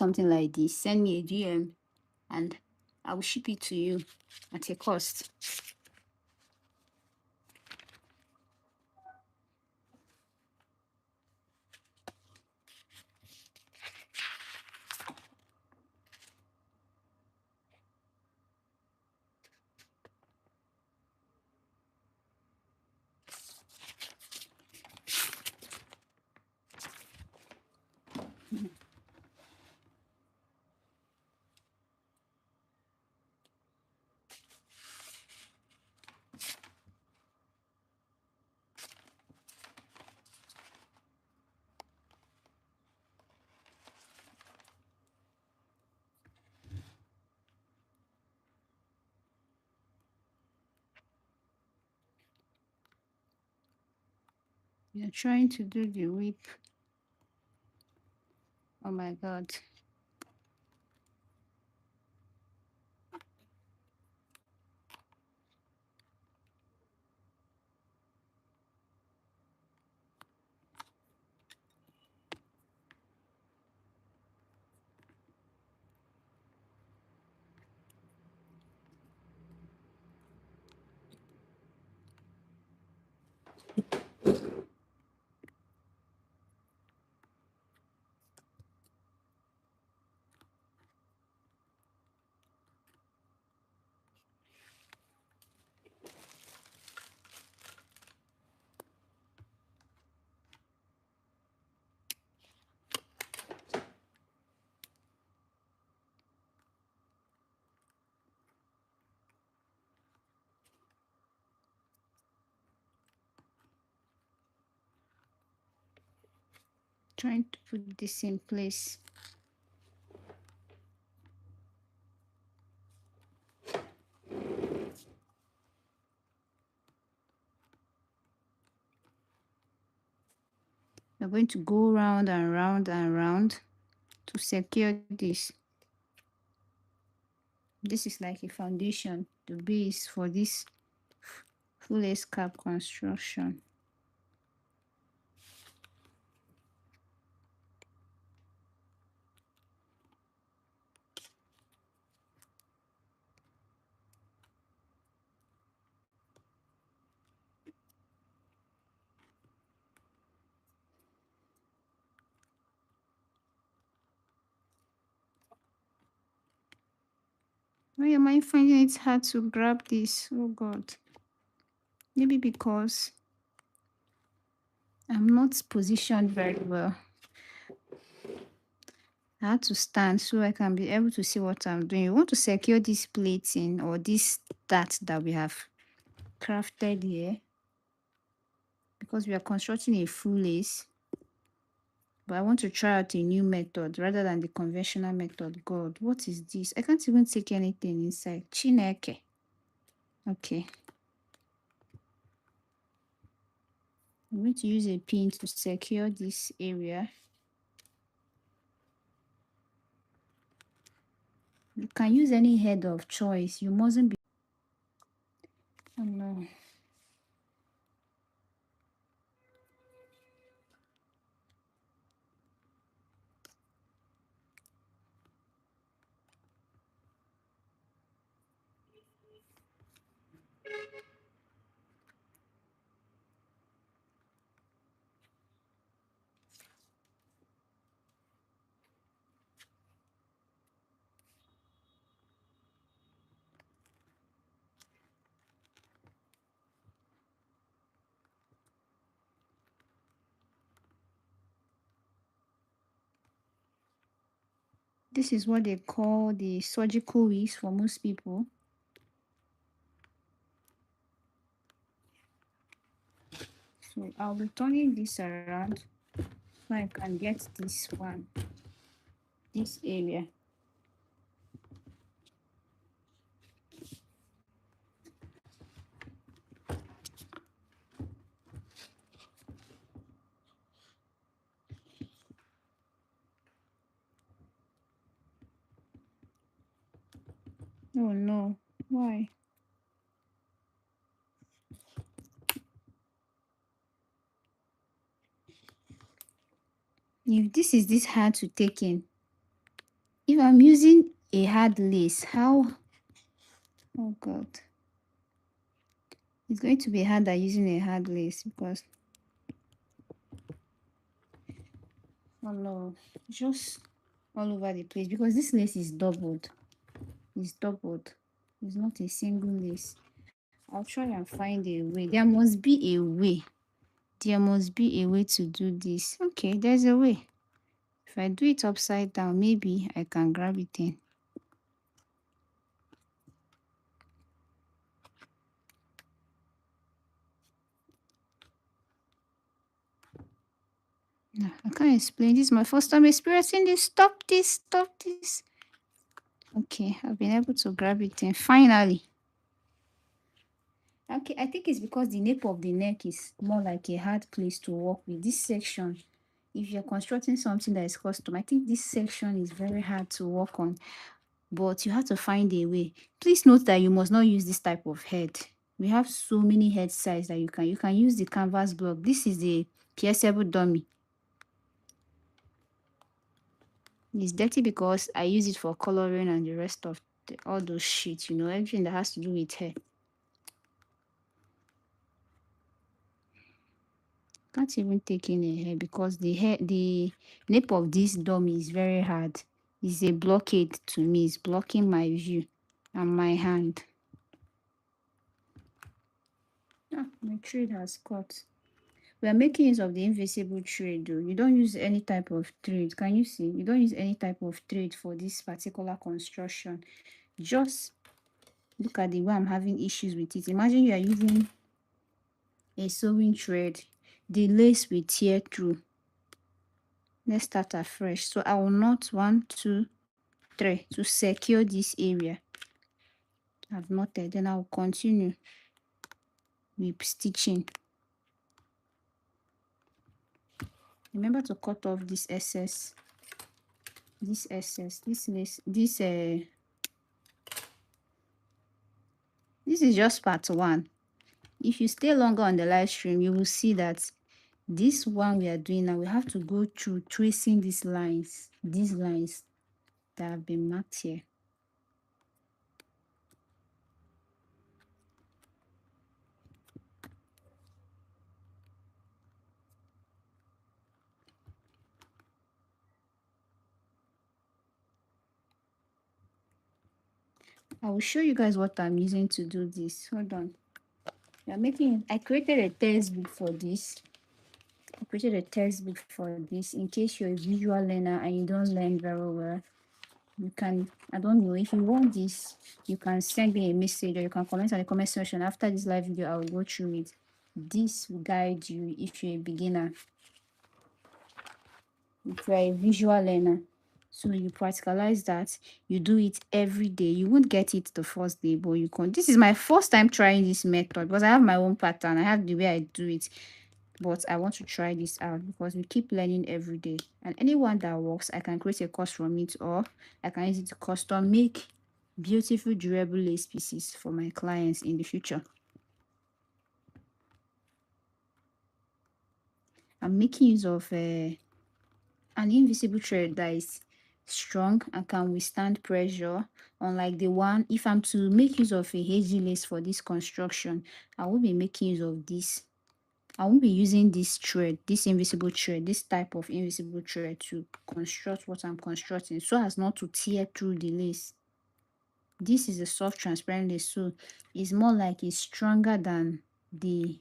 something like this, send me a DM and I will ship it to you at a cost. We are trying to do the whip. Oh my God. Trying to put this in place. We're going to go round and round and round to secure this. This is like a foundation, the base for this full lace cap construction. Why am I finding it hard to grab this? Oh God. Maybe because I'm not positioned very well. I had to stand so I can be able to see what I'm doing. You want to secure this plating or this dart that we have crafted here because we are constructing a full lace. But I want to try out a new method rather than the conventional method. God, what is this? I can't even take anything inside. Chineke. Okay. I'm going to use a pin to secure this area. You can use any head of choice. You mustn't be. Oh no. This is what they call the surgical weaves for most people. So I'll be turning this around so I can get this one, this area. Oh no, why? If this is this hard to take in, if I'm using a hard lace, how, oh god, it's going to be harder using a hard lace because, oh no, just all over the place because this lace is doubled. It's doubled. It's not a single lace. I'll try and find a way. There must be a way. There must be a way to do this. Okay, there's a way. If I do it upside down, maybe I can grab it in. No, I can't explain. This is my first time experiencing this. Stop this, stop this. Okay, I've been able to grab it in finally. Okay, I think it's because the nape of the neck is more like a hard place to work with. This section, if you're constructing something that is custom, I think this section is very hard to work on, but you have to find a way. Please note that you must not use this type of head. We have so many head size that you can use the canvas block. This is the pierceable dummy. It's dirty because I use it for coloring and the rest of all those shit, you know, everything that has to do with hair. Can't even take in a hair because the nape of this dummy is very hard. It's a blockade to me. It's blocking my view and my hand. Ah, my thread has cut. We are making use of the invisible thread though. You don't use any type of thread. Can you see? You don't use any type of thread for this particular construction. Just look at the way I'm having issues with it. Imagine you are using a sewing thread. The lace will tear through. Let's start afresh. So I will knot 1, 2, 3 to secure this area. I've knotted. Then I'll continue with stitching. Remember to cut off this excess. This excess. This lace. This is just part 1. If you stay longer on the live stream, you will see that this one we are doing now, we have to go through tracing these lines that have been marked here. I will show you guys what I'm using to do this. Hold on. I created a textbook for this. I created a textbook for this in case you're a visual learner and you don't learn very well. You can, I don't know, if you want this, you can send me a message or you can comment on the comment section. After this live video, I will go through it. This will guide you if you're a beginner, if you're a visual learner. So you practicalize that, you do it every day. You won't get it the first day, but you can. This is my first time trying this method because I have my own pattern. I have the way I do it. But I want to try this out because we keep learning every day. And anyone that works, I can create a course from it, or I can use it to custom make beautiful durable lace pieces for my clients in the future. I'm making use of an invisible thread that is strong and can withstand pressure, unlike the one. If I'm to make use of a HG lace for this construction, I will be making use of this. I won't be using this thread, this invisible thread, this type of invisible thread to construct what I'm constructing so as not to tear through the lace. This is a soft transparent lace, so it's more like it's stronger than the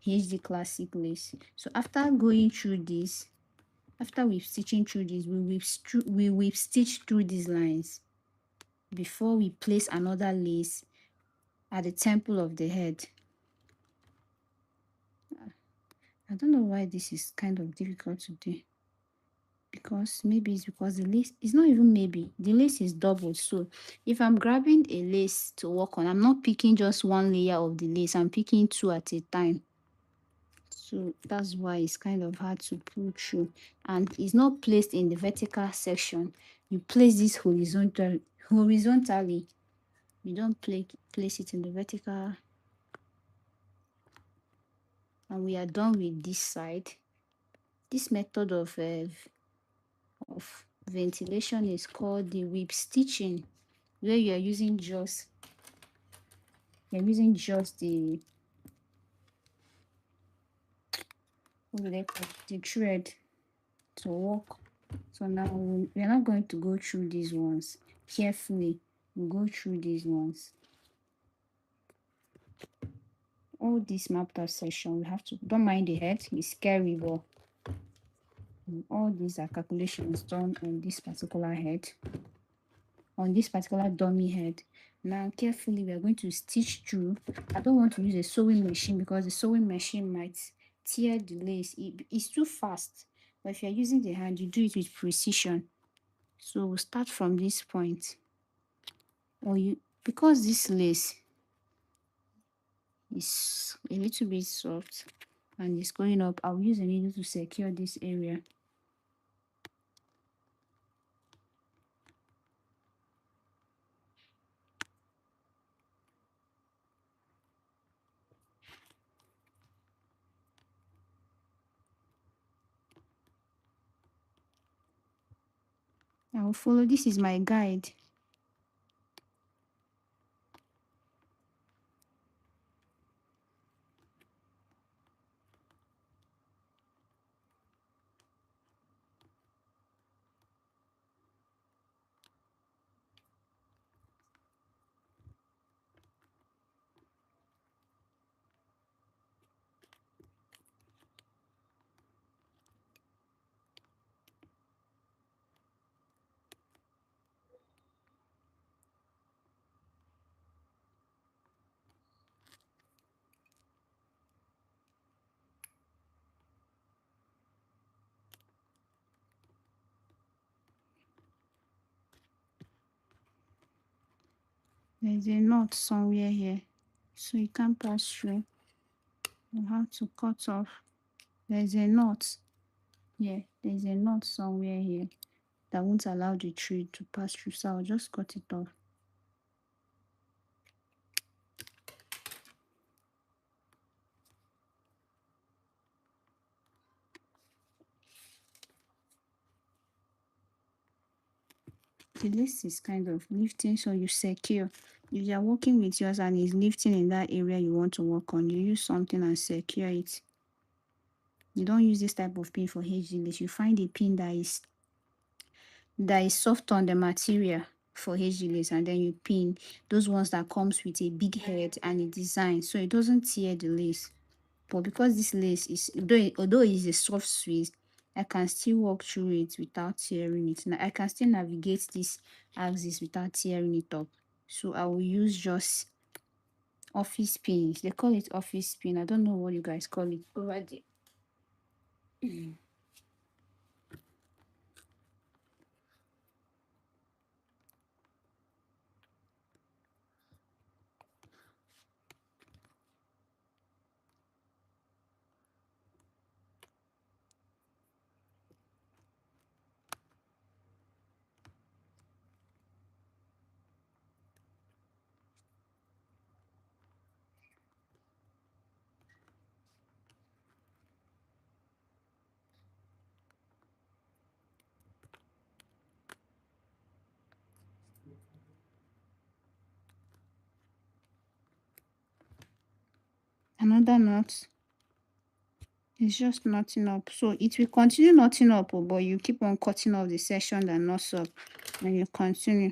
HD classic lace. So after going through this, after we've stitching through this, we've stitched through these lines before we place another lace at the temple of the head. I don't know why this is kind of difficult to do, because maybe it's because the lace, it's not even maybe, the lace is doubled. So if I'm grabbing a lace to work on, I'm not picking just one layer of the lace, I'm picking 2 at a time. So that's why it's kind of hard to pull through, and it's not placed in the vertical section. You place this horizontally. You don't place it in the vertical. And we are done with this side. This method of ventilation is called the whip stitching, where you're using just the, what do they call it? The thread to work. So now we're not going to go through these ones carefully. We'll go through these ones. All this mapped out section, we have to, don't mind the head, it's scary, but all these are calculations done on this particular head, on this particular dummy head. Now carefully we are going to stitch through. I don't want to use a sewing machine because the sewing machine might tear the lace. It's too fast, but if you're using the hand, you do it with precision. So we'll start from this point, or you, because this lace is a little bit soft and it's going up, I'll use a needle to secure this area. I will follow, this is my guide. There's a knot somewhere here, so you can't pass through. You have to cut off. There's a knot. Yeah, there's a knot somewhere here that won't allow the thread to pass through, so I'll just cut it off. The lace is kind of lifting, so you secure. If you're working with yours and it's lifting in that area you want to work on, you use something and secure it. You don't use this type of pin for HD lace. You find a pin that is soft on the material for HD lace, and then you pin those ones that comes with a big head and a design, so it doesn't tear the lace. But because this lace is, although it's a soft Swiss, I can still walk through it without tearing it. Now I can still navigate this axis without tearing it up. So I will use just office pins. They call it office pin. I don't know what you guys call it over there. Another knot. It's just knotting up. So it will continue knotting up, but you keep on cutting off the section that knots up and you continue.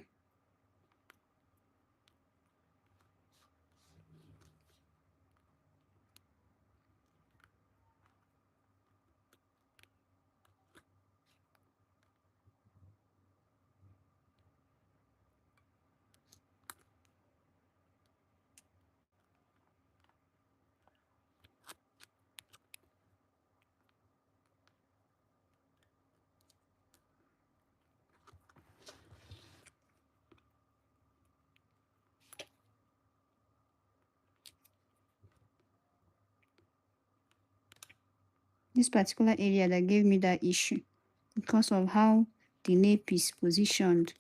This particular area that gave me that issue because of how the nape is positioned.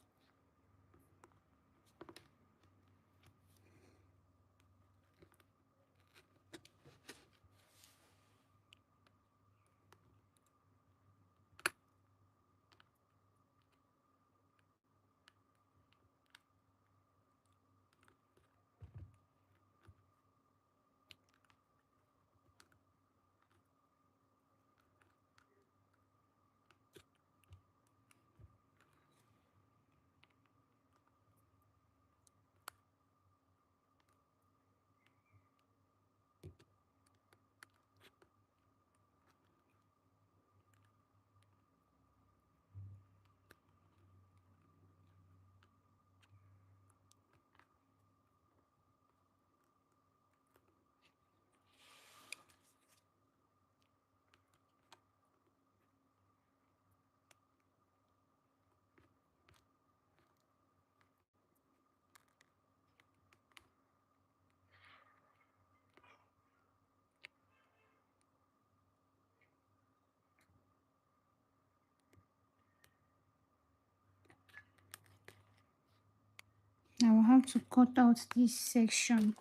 have to cut out this section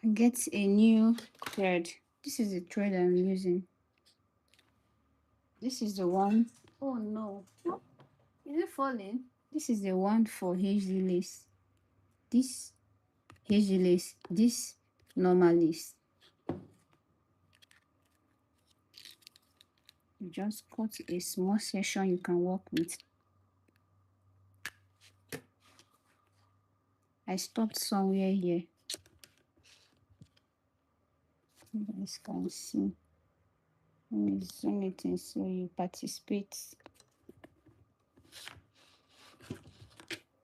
and get a new thread. This is the thread I'm using. This is the one. Oh no. Is it falling? This is the one for HD lace. This HD lace. This normal lace. You just cut a small section you can work with. I stopped somewhere here. You guys can see. Let me zoom it in so you participate.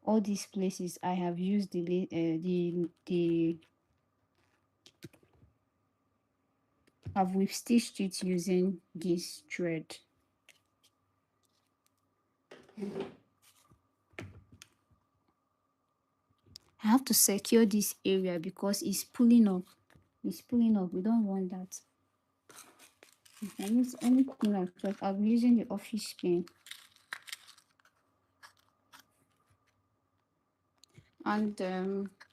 All these places I have used I've whip stitched it using this thread. I have to secure this area because it's pulling up. It's pulling up. We don't want that. If I use anything like that, I'll be using the office pen. And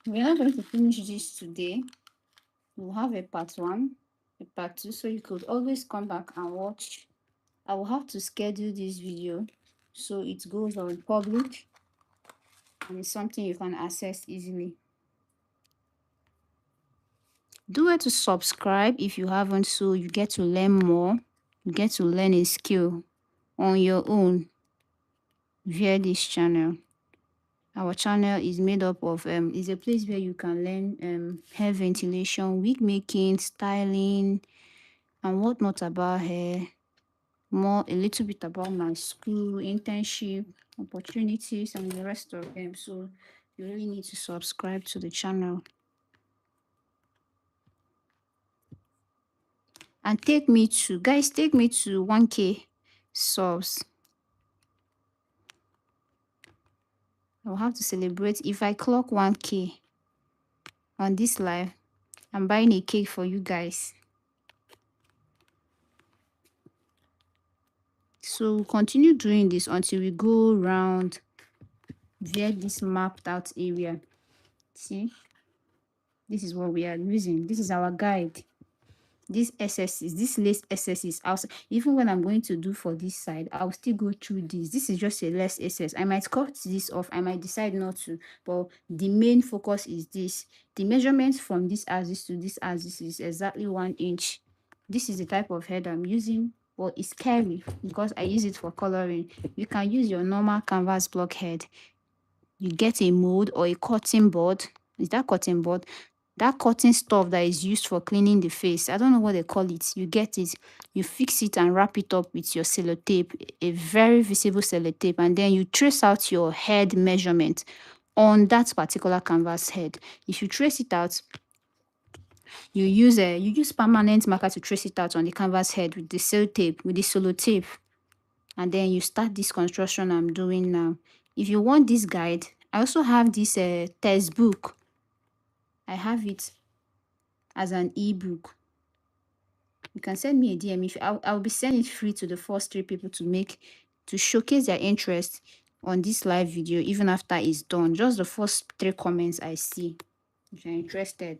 we're not going to finish this today. We'll have a part 1, a part 2, so you could always come back and watch. I will have to schedule this video so it goes on public and it's something you can access easily. Do well to subscribe if you haven't, so you get to learn more. You get to learn a skill on your own via this channel. Our channel is made up of is a place where you can learn hair ventilation, wig making, styling, and whatnot about hair. A little bit about my school, internship, opportunities, and the rest of them. So you really need to subscribe to the channel. And take me to 1K subs. I'll have to celebrate. If I clock 1K on this live, I'm buying a cake for you guys. So we'll continue doing this until we go around via this mapped out area. See, this is what we are using. This is our guide. These SSs, this lace SSs also, even when I'm going to do for this side, I'll still go through this. This is just a less SS. I might cut this off, I might decide not to, but the main focus is this. The measurements from this axis to this axis is exactly 1 inch. This is the type of head I'm using, but it's scary because I use it for coloring. You can use your normal canvas block head. You get a mold or a cutting board. Is that cutting board? That cotton stuff that is used for cleaning the face, I don't know what they call it. You get it, you fix it and wrap it up with your sellotape, a very visible sellotape, and then you trace out your head measurement on that particular canvas head. If you trace it out, you use permanent marker to trace it out on the canvas head with the sellotape, and then you start this construction I'm doing now. If you want this guide, I also have this textbook. I have it as an ebook. You can send me a DM. If I'll be sending it free to the first 3 people to showcase their interest on this live video, even after it's done. Just the first 3 comments I see. If you're interested,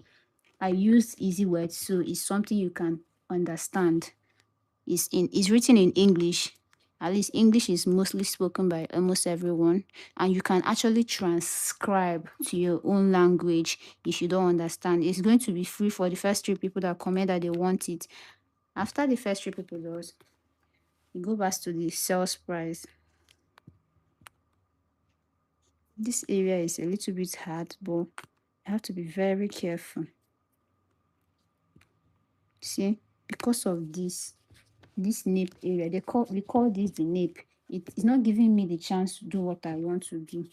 I use easy words, so it's something you can understand. It's written in English. At least English is mostly spoken by almost everyone, and you can actually transcribe to your own language if you don't understand. It's going to be free for the first 3 people that comment that they want it. After the first 3 people does, you go back to the sales price. This area is a little bit hard, but you have to be very careful. See, because of this nape area, we call this the nape. It's not giving me the chance to do what I want to do.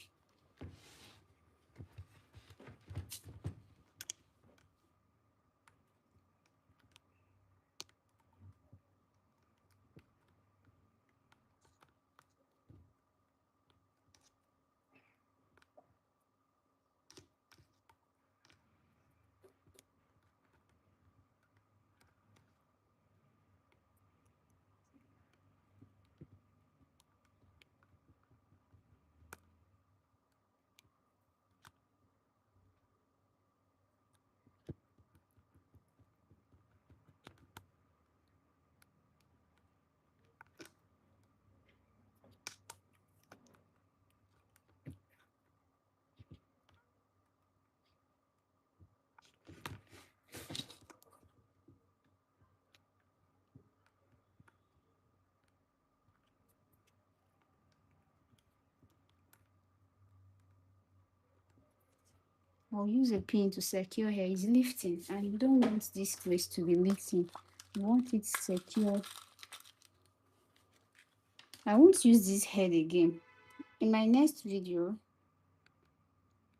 I'll use a pin to secure here. It's lifting, and you don't want this place to be lifting. You want it secure. I won't use this head again. In my next video,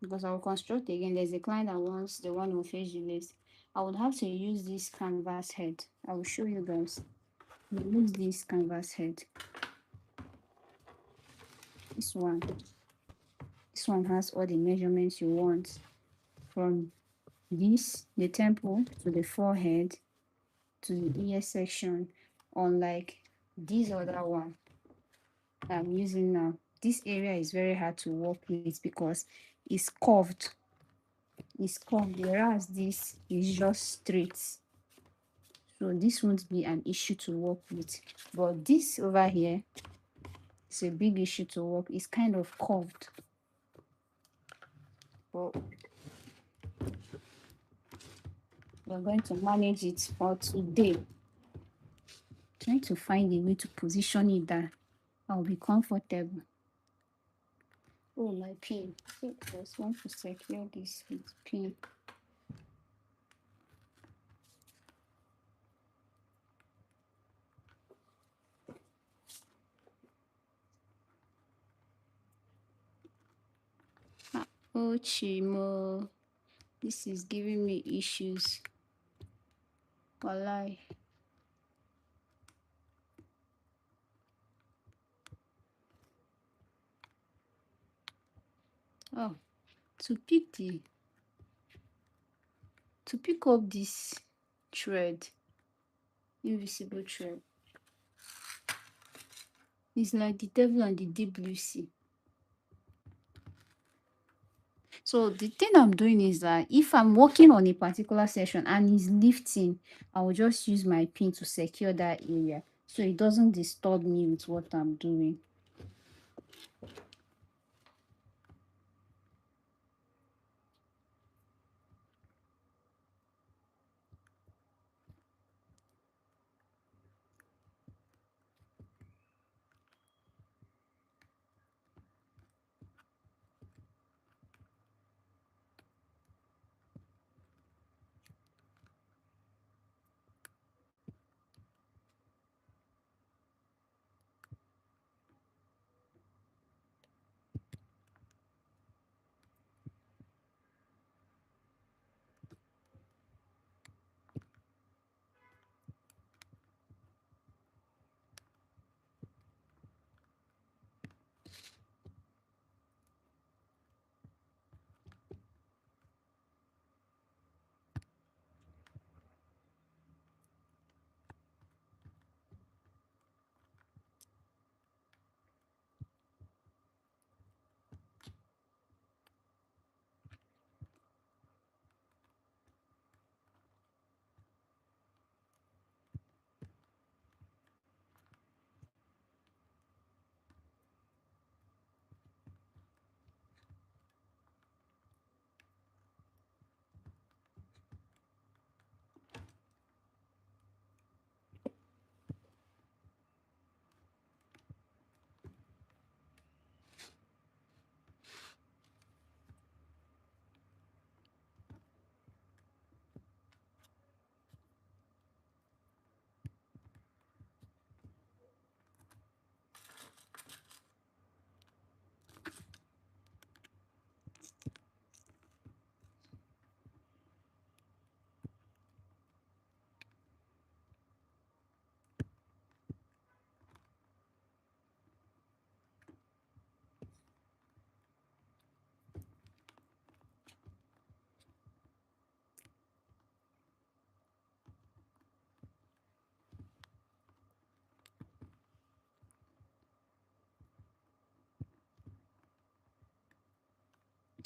because I'll construct again, there's a client that wants the one with face lace. I would have to use this canvas head. I will show you guys. Use this canvas head. This one. This one has all the measurements you want, from this, the temple, to the forehead, to the ear section, unlike this other one I'm using now. This area is very hard to work with because it's curved. It's curved, whereas this is just straight. So this won't be an issue to work with. But this over here is a big issue to work. It's kind of curved. But we're going to manage it for today. Trying to find a way to position it that I'll be comfortable. Oh, my pin. I just want to secure this with pin. Oh, Chimo. This is giving me issues. Walai. Oh, to pick up this thread, invisible thread, it's like the devil and the deep blue sea. So the thing I'm doing is that if I'm working on a particular section and it's lifting, I will just use my pin to secure that area so it doesn't disturb me with what I'm doing.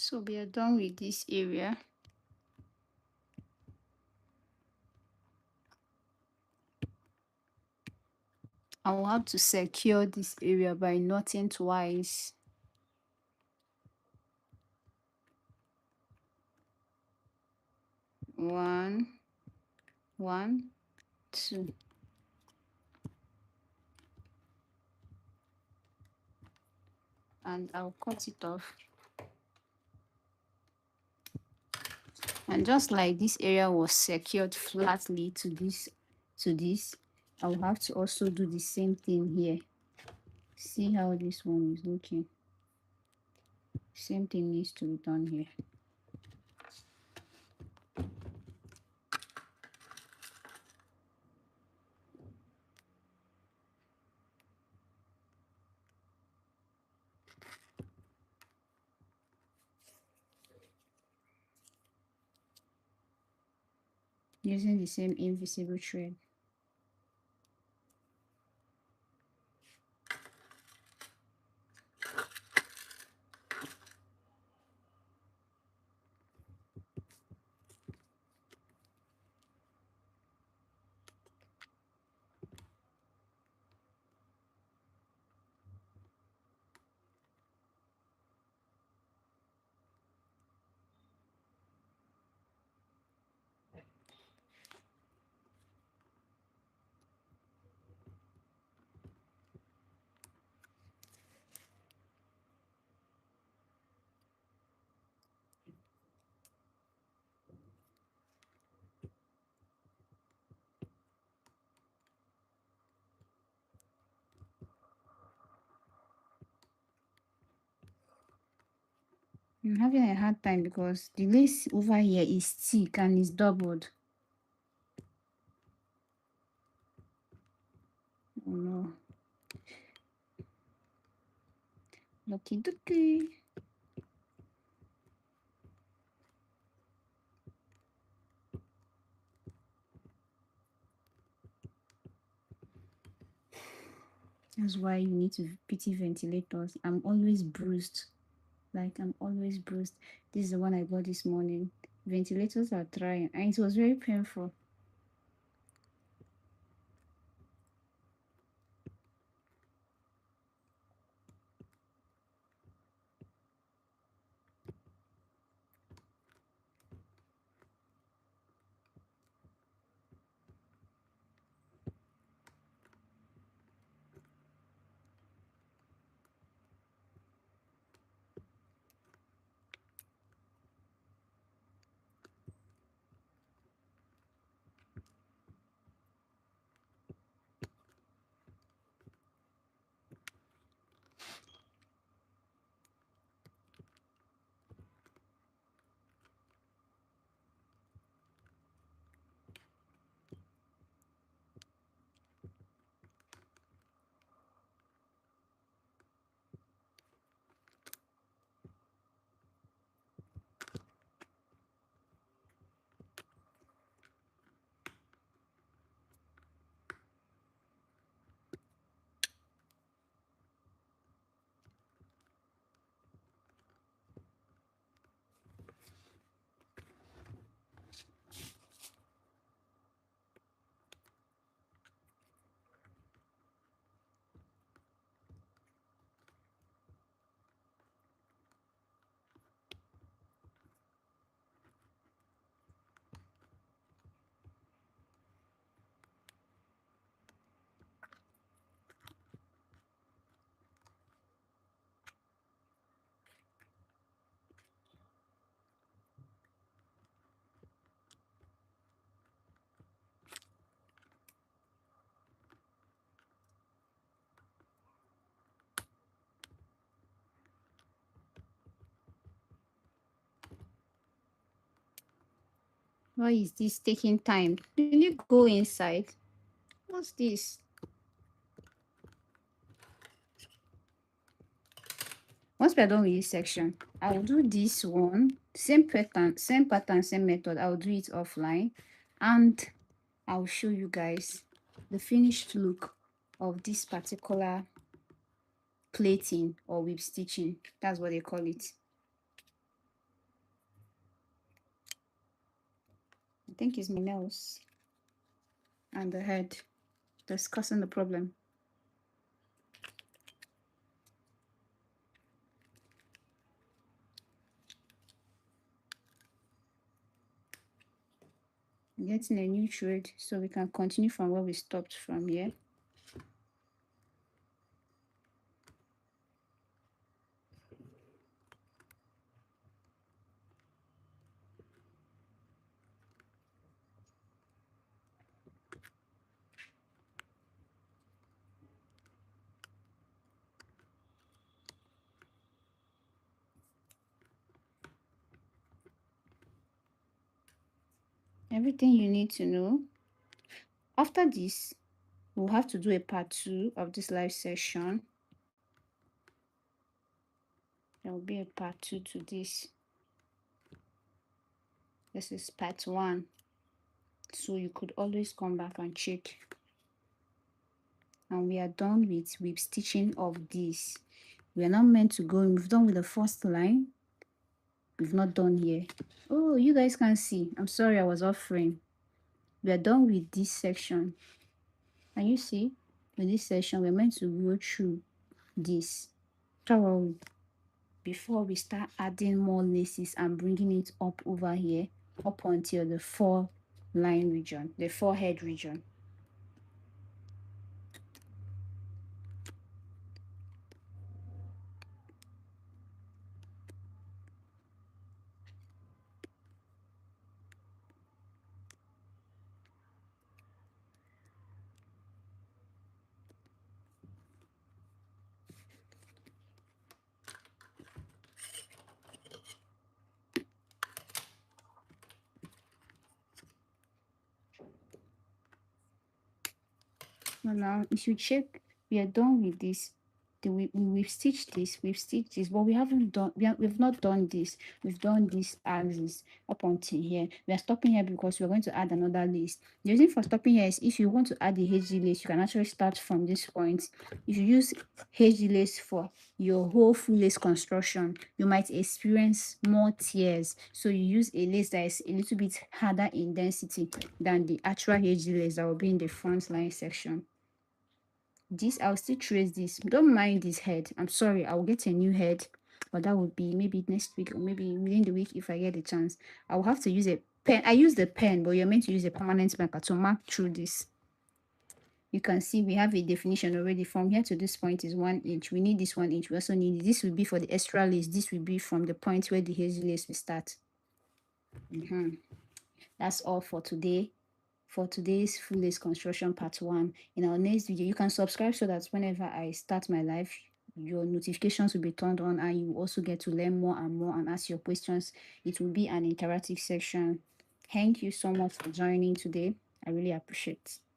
So we are done with this area. I will have to secure this area by knotting twice. One, two. And I'll cut it off. And just like this area was secured flatly to this, I will have to also do the same thing here. See how this one is looking. Same thing needs to be done here. Using the same invisible thread. I'm having a hard time because the lace over here is thick and is doubled. Oh no. Lucky ducky. That's why you need to pity ventilators. I'm always bruised. Like I'm always bruised. This is the one I got this morning. Ventilators are trying and it was very painful. Why is this taking time? Will you go inside? What's this? Once we're done with this section, I will do this one. Same pattern, same method. I will do it offline. And I'll show you guys the finished look of this particular plating or whip stitching. That's what they call it. I think it's my nails and the head that's causing the problem. Getting a new thread so we can continue from where we stopped from here. everything you need to know. After this, we'll have to do a part 2 of this live session. There will be a part 2 to this. This is part 1. So you could always come back and check. And we are done with whip stitching of this. We are not meant to go. We've done with the first line. We've not done here. Oh, you guys can see. I'm sorry I was off frame. We are done with this section. Can you see? In this section, we're meant to go through this. So before we start adding more laces and bringing it up over here, up until the 4 line region, the forehead region. Now, if you check, we are done with this. We've stitched this, but we haven't done, we've not done this. We've done this as is up until here. We are stopping here because we're going to add another lace. The reason for stopping here is if you want to add the HG lace, you can actually start from this point. If you use HG lace for your whole full lace construction, you might experience more tears. So you use a lace that is a little bit harder in density than the actual HG lace that will be in the front line section. This, I'll still trace this. Don't mind this head. I'm sorry, I'll get a new head, but that would be maybe next week or maybe within the week if I get the chance. I'll have to use a pen. I use the pen, but you're meant to use a permanent marker to mark through this. You can see we have a definition already. From here to this point is 1 inch. We need this 1 inch. We also need this will be for the extra lace. This will be from the point where the hazy lace will start. That's all for today. For today's full lace construction part 1. In our next video, you can subscribe so that whenever I start my live, your notifications will be turned on and you also get to learn more and more and ask your questions. It will be an interactive section. Thank you so much for joining today. I really appreciate it.